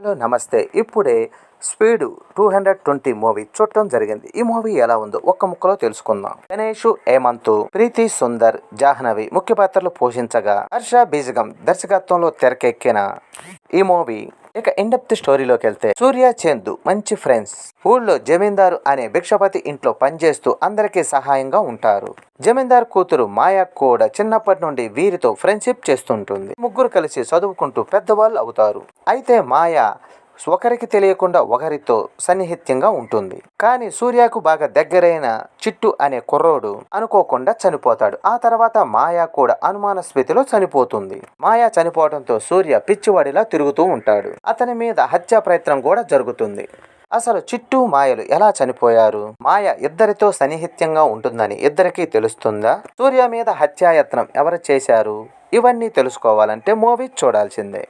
Hello నమస్తే. ఇప్పుడే speed 220 movie చూడటం జరిగింది. ఈ మూవీ ఎలా ఉందో ఒక్క ముక్కలో తెలుసుకుందాం. గణేష్, హేమంత్, ప్రీతి సుందర్, జాహ్నవి ముఖ్య పాత్రలు పోషించగా హర్ష బీజగం దర్శకత్వంలో తెరకెక్కిన ఈ మూవీ ఇక ఇండెప్త్ స్టోరీలోకి వెళ్తే, సూర్య చందు మంచి ఫ్రెండ్స్. ఊళ్ళో జమీందారు అనే భిక్షపతి ఇంట్లో పనిచేస్తూ అందరికీ సహాయంగా ఉంటారు. జమీందార్ కూతురు మాయా కూడా చిన్నప్పటి నుండి వీరితో ఫ్రెండ్షిప్ చేస్తుంటుంది. ముగ్గురు కలిసి చదువుకుంటూ పెద్దవాళ్ళు అవుతారు. అయితే మాయా ఒకరికి తెలియకుండా ఒకరితో సన్నిహిత్యంగా ఉంటుంది. కానీ సూర్యకు బాగా దగ్గరైన చిట్టు అనే కుర్రోడు అనుకోకుండా చనిపోతాడు. ఆ తర్వాత మాయా కూడా అనుమానాస్పదిలో చనిపోతుంది. మాయా చనిపోవడంతో సూర్య పిచ్చివాడిలా తిరుగుతూ ఉంటాడు. అతని మీద హత్యా ప్రయత్నం కూడా జరుగుతుంది. అసలు చిట్టు, మాయలు ఎలా చనిపోయారు? మాయ ఇద్దరితో సన్నిహిత్యంగా ఉంటుందని ఇద్దరికీ తెలుస్తుందా? సూర్య మీద హత్యాయత్నం ఎవరు చేశారు? ఇవన్నీ తెలుసుకోవాలంటే మూవీ చూడాల్సిందే.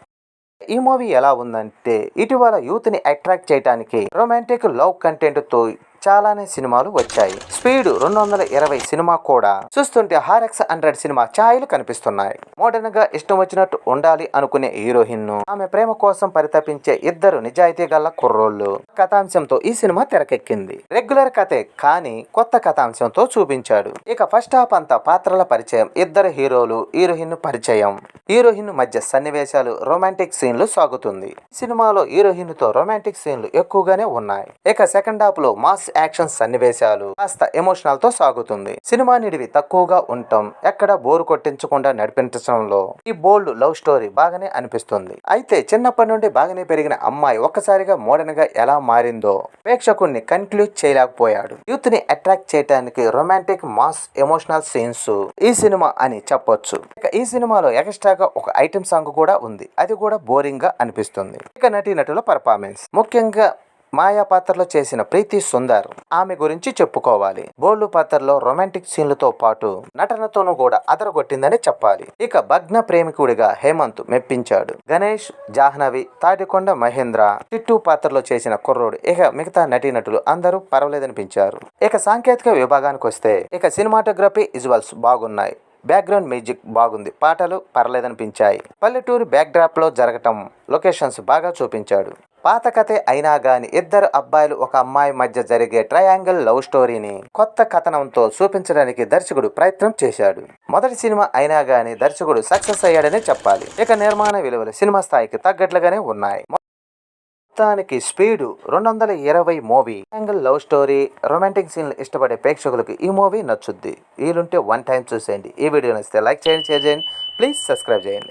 ఈ మూవీ ఎలా ఉందంటే, ఇటీవల యూత్ ని అట్రాక్ట్ చేయడానికి రొమాంటిక్ లవ్ కంటెంట్ తో చాలానే సినిమాలు వచ్చాయి. స్పీడ్ 220 సినిమా కూడా చూస్తుంటే హారెక్స్ 100 సినిమా ఛాయలు కనిపిస్తున్నాయి. మోడర్న్ గా ఇష్టం వచ్చినట్టు ఉండాలి అనుకునే హీరోయిన్, ఆమె ప్రేమ కోసం పరితపించే ఇద్దరు నిజాయితీ గల కుర్రోళ్ళు కథాంశంతో ఈ సినిమా తెరకెక్కింది. రెగ్యులర్ కథే కానీ కొత్త కథాంశంతో చూపించాడు. ఇక ఫస్ట్ హాఫ్ అంతా పాత్రల పరిచయం, ఇద్దరు హీరోలు, హీరోయిన్ పరిచయం, హీరోయిన్ మధ్య సన్నివేశాలు, రొమాంటిక్ సీన్లు సాగుతుంది. సినిమాలో హీరోయిన్ తో రొమాంటిక్ సీన్లు ఎక్కువగానే ఉన్నాయి. ఇక సెకండ్ హాఫ్ లో మాస్ యాక్షన్ సన్నివేశాలు కాస్త ఎమోషనల్ తో సాగుతుంది. సినిమా నిడివి తక్కువగా ఉండటం, ఎక్కడ బోరు కొట్టించకుండా నడిపించడంలో ఈ బోల్డ్ లవ్ స్టోరీ బాగానే అనిపిస్తుంది. అయితే చిన్నప్పటి నుండి బాగానే పెరిగిన అమ్మాయి ఒక్కసారిగా మోడర్న్ గా ఎలా మారిందో ప్రేక్షకుణ్ణి కన్క్లూడ్ చేయలేకపోయాడు. యూత్ ని అట్రాక్ట్ చేయడానికి రొమాంటిక్, మాస్, ఎమోషనల్ సీన్స్ ఈ సినిమా అని చెప్పొచ్చు. ఇక ఈ సినిమాలో ఎక్స్ట్రాగా ఒక ఐటెం సాంగ్ కూడా ఉంది. అది కూడా బోరింగ్ గా అనిపిస్తుంది. ఇక నటీనటుల పర్ఫార్మెన్స్, ముఖ్యంగా మాయా పాత్రలో చేసిన ప్రీతి సుందర్, ఆమె గురించి చెప్పుకోవాలి. బోల్డ్ పాత్రలో రొమాంటిక్ సీన్లతో పాటు నటనతోనూ కూడా అదరగొట్టిందని చెప్పాలి. ఇక భగ్న ప్రేమికుడిగా హేమంత్ మెప్పించాడు. గణేష్, జాహ్నవి, తాటికొండ మహేంద్ర, చిట్టు పాత్రలో చేసిన కుర్రోడు, ఇక మిగతా నటీనటులు అందరూ పర్వాలేదనిపించారు. ఇక సాంకేతిక విభాగానికి వస్తే, ఇక సినిమాటోగ్రఫీ, విజువల్స్ బాగున్నాయి. బ్యాక్గ్రౌండ్ మ్యూజిక్ బాగుంది. పాటలు పర్లేదనిపించాయి. పల్లెటూరు బ్యాక్ డ్రాప్ లో జరగటం, లొకేషన్స్ బాగా చూపించాడు. పాత కథే అయినా గాని ఇద్దరు అబ్బాయిలు ఒక అమ్మాయి మధ్య జరిగే ట్రయాంగిల్ లవ్ స్టోరీని కొత్త కథనంతో చూపించడానికి దర్శకుడు ప్రయత్నం చేశాడు. మొదటి సినిమా అయినా గాని దర్శకుడు సక్సెస్ అయ్యాడనే చెప్పాలి. ఇక నిర్మాణ విలువలు సినిమా స్థాయికి తగ్గట్లుగానే ఉన్నాయి. మొత్తానికి speed 220 movie triangle love story, romantic సీన్లు ఇష్టపడే ప్రేక్షకులకు ఈ మూవీ నచ్చుద్ది. వీలుంటే వన్ టైం చూసేయండి. ఈ వీడియో నచ్చితే లైక్ చేయండి, షేర్ చేయండి, ప్లీజ్ సబ్స్క్రైబ్ చేయండి.